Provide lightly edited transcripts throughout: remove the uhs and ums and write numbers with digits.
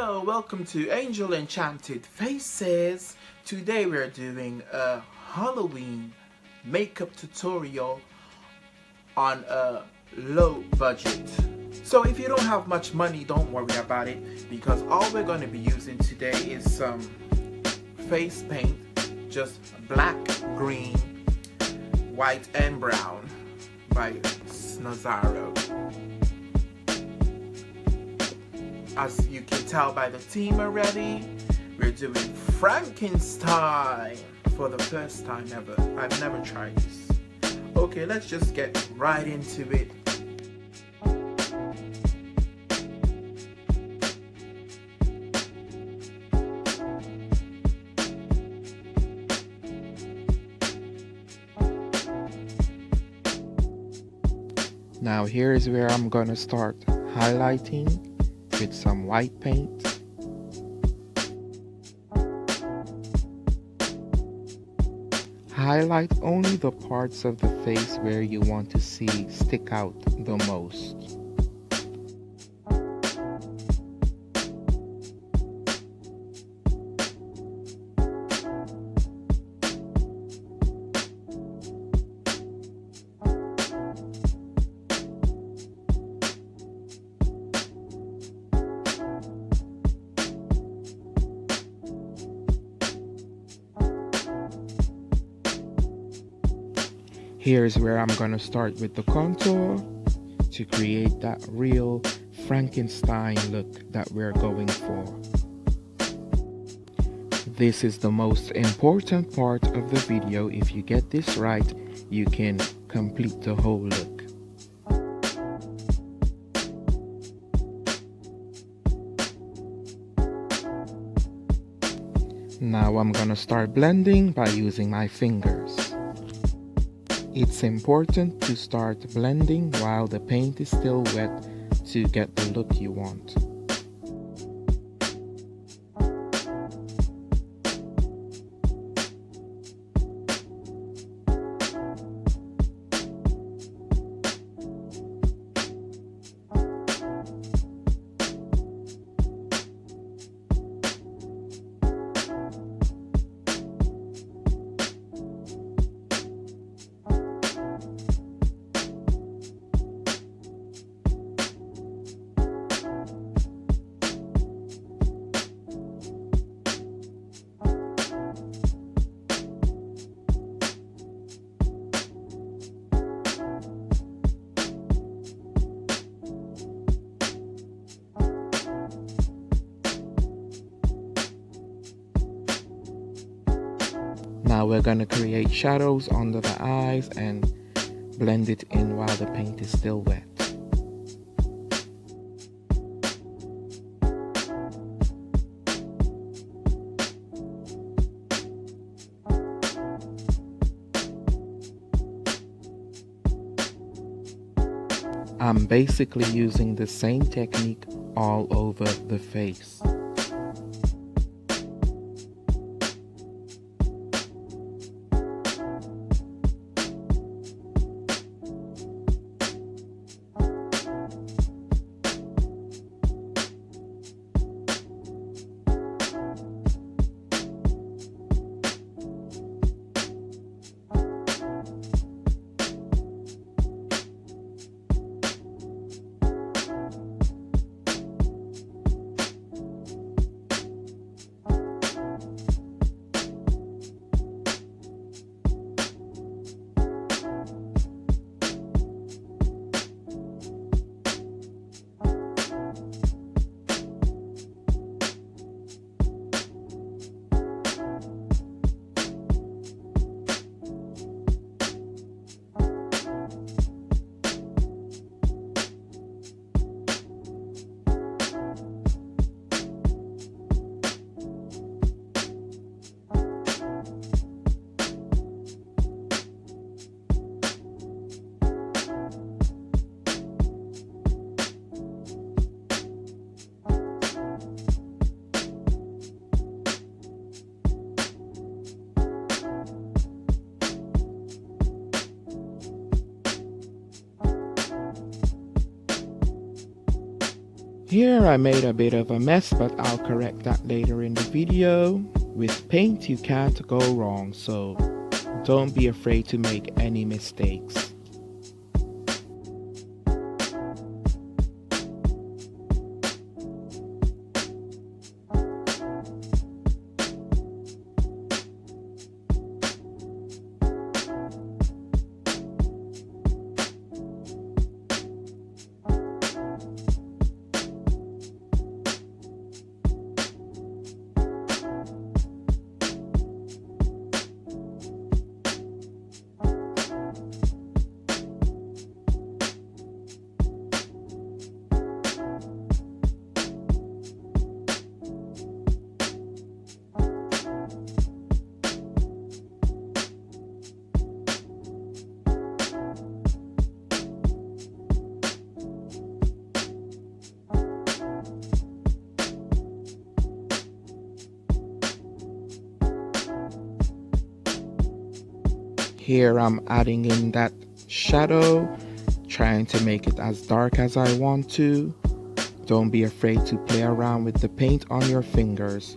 Hello, welcome to Angel Enchanted Faces. Today we're doing a Halloween makeup tutorial on a low budget. So if you don't have much money, don't worry about it, because all we're going to be using today is some face paint, just black, green, white and brown by Snazaro. As you can tell by the theme already, we're doing Frankenstein for the first time ever. I've never tried this. Okay, let's just get right into it. Now here's where I'm gonna start highlighting with some white paint. Highlight only the parts of the face where you want to see stick out the most. Here's where I'm gonna start with the contour to create that real Frankenstein look that we're going for. This is the most important part of the video. If you get this right, you can complete the whole look. Now I'm gonna start blending by using my fingers. It's important to start blending while the paint is still wet to get the look you want. Now we're going to create shadows under the eyes and blend it in while the paint is still wet. I'm basically using the same technique all over the face. Here I made a bit of a mess, but I'll correct that later in the video. With paint you can't go wrong, so don't be afraid to make any mistakes. Here I'm adding in that shadow, trying to make it as dark as I want to. Don't be afraid to play around with the paint on your fingers.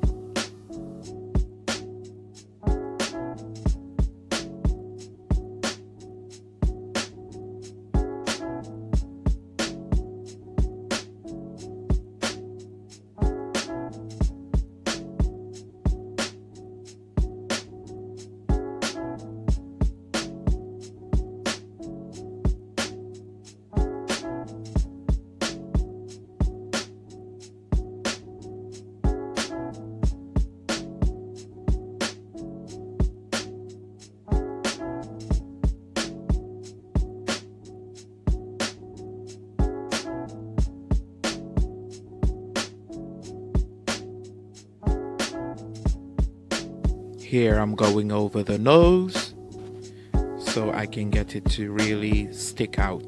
Here I'm going over the nose so I can get it to really stick out.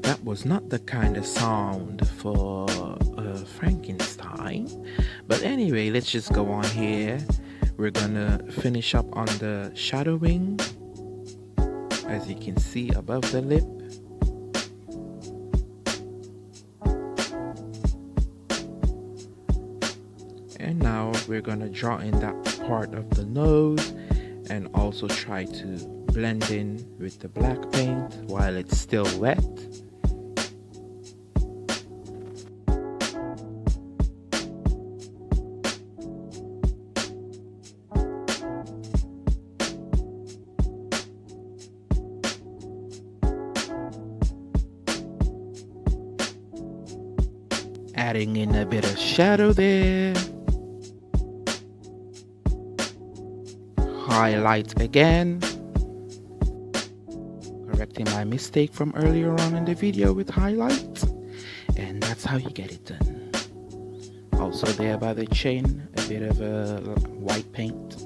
That was not the kind of sound for Frankenstein. But anyway, let's just go on here. We're gonna finish up on the shadowing, as you can see above the lip. And now we're gonna draw in that part of the nose and also try to blend in with the black paint while it's still wet. Adding in a bit of shadow there. Highlight again. Correcting my mistake from earlier on in the video with highlight. And that's how you get it done. Also there by the chin, a bit of a white paint.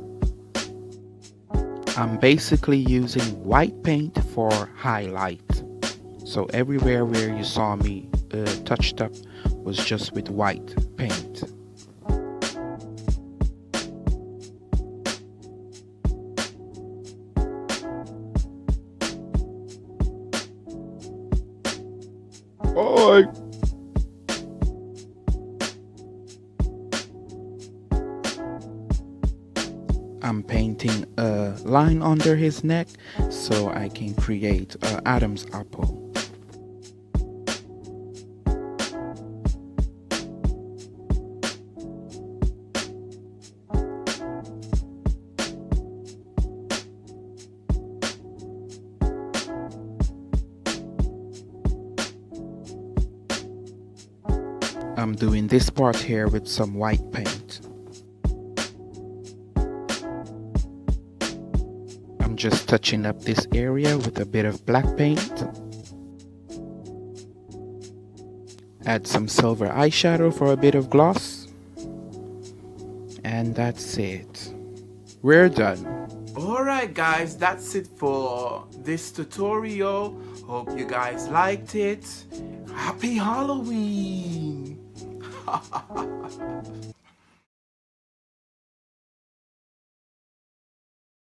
I'm basically using white paint for highlight. So everywhere where you saw me touched up was just with white paint. Bye. I'm painting a line under his neck so I can create an Adam's apple. I'm doing this part here with some white paint. I'm just touching up this area with a bit of black paint. Add some silver eyeshadow for a bit of gloss. And that's it. We're done. Alright guys, that's it for this tutorial. Hope you guys liked it. Happy Halloween!